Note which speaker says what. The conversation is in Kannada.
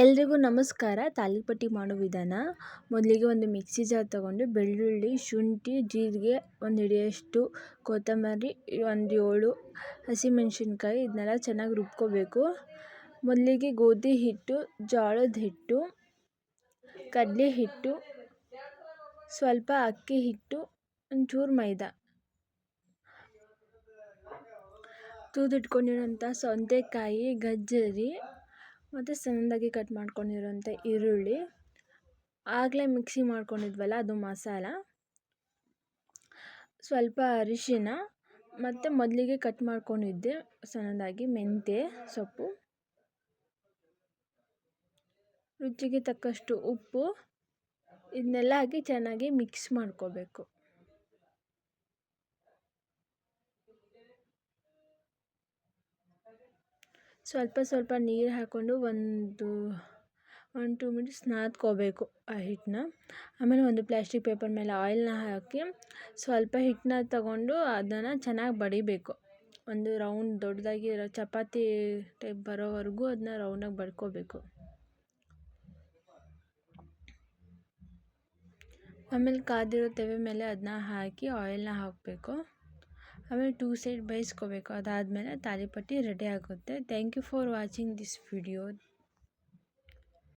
Speaker 1: ಎಲ್ರಿಗೂ ನಮಸ್ಕಾರ. ತಾಲಿಪಟ್ಟಿ ಮಾಡೋ ವಿಧಾನ. ಮೊದಲಿಗೆ ಒಂದು ಮಿಕ್ಸಿ ಜಾರ್ ತಗೊಂಡು ಬೆಳ್ಳುಳ್ಳಿ, ಶುಂಠಿ, ಜೀರಿಗೆ, ಒಂದು ಹಿಡಿಯಷ್ಟು ಕೊತ್ತಂಬರಿ, ಒಂದು 7 ಹಸಿಮೆಣಸಿನ್ಕಾಯಿ ಇದನ್ನೆಲ್ಲ ಚೆನ್ನಾಗಿ ರುಬ್ಕೋಬೇಕು. ಮೊದಲಿಗೆ ಗೋಧಿ ಹಿಟ್ಟು, ಜೋಳದ ಹಿಟ್ಟು, ಕಡಲೆ ಹಿಟ್ಟು, ಸ್ವಲ್ಪ ಅಕ್ಕಿ ಹಿಟ್ಟು, ಒಂಚೂರು ಮೈದಾ, ತುರಿದಿಟ್ಕೊಂಡಿರೋಂಥ ಸೌತೆಕಾಯಿ, ಗಜ್ಜರಿ ಮತ್ತು ಸಣ್ಣದಾಗಿ ಕಟ್ ಮಾಡ್ಕೊಂಡಿರೋಂಥ ಈರುಳ್ಳಿ, ಆಗಲೇ ಮಿಕ್ಸಿ ಮಾಡ್ಕೊಂಡಿದ್ವಲ್ಲ ಅದು ಮಸಾಲ, ಸ್ವಲ್ಪ ಅರಿಶಿನ ಮತ್ತು ಮೊದಲಿಗೆ ಕಟ್ ಮಾಡ್ಕೊಂಡಿದ್ದೆ ಸಣ್ಣದಾಗಿ ಮೆಂತ್ಯ ಸೊಪ್ಪು, ರುಚಿಗೆ ತಕ್ಕಷ್ಟು ಉಪ್ಪು, ಇದನ್ನೆಲ್ಲ ಹಾಕಿ ಚೆನ್ನಾಗಿ ಮಿಕ್ಸ್ ಮಾಡ್ಕೋಬೇಕು. ಸ್ವಲ್ಪ ನೀರು ಹಾಕ್ಕೊಂಡು ಒಂದು 2 ಮಿನಿಟ್ಸ್ ನಾದ್ಕೋಬೇಕು ಆ ಹಿಟ್ಟನ್ನ. ಆಮೇಲೆ ಒಂದು ಪ್ಲಾಸ್ಟಿಕ್ ಪೇಪರ್ ಮೇಲೆ ಆಯಿಲ್ನ ಹಾಕಿ ಸ್ವಲ್ಪ ಹಿಟ್ಟನ್ನ ತಗೊಂಡು ಅದನ್ನು ಚೆನ್ನಾಗಿ ಬಡಿಬೇಕು. ಒಂದು ರೌಂಡ್ ದೊಡ್ಡದಾಗಿ ಚಪಾತಿ ಟೈಪ್ ಬರೋವರೆಗೂ ಅದನ್ನ ರೌಂಡಾಗಿ ಬಡ್ಕೋಬೇಕು. ಆಮೇಲೆ ಕಾದಿರೋ ತವೆ ಮೇಲೆ ಅದನ್ನ ಹಾಕಿ ಆಯಿಲ್ನ ಹಾಕಬೇಕು. ಆಮೇಲೆ 2 ಸೈಡ್ ಬೇಯಿಸ್ಕೋಬೇಕು. ಅದಾದಮೇಲೆ ತಾಲಿಪಟ್ಟಿ ರೆಡಿ ಆಗುತ್ತೆ. Thank you for watching this video.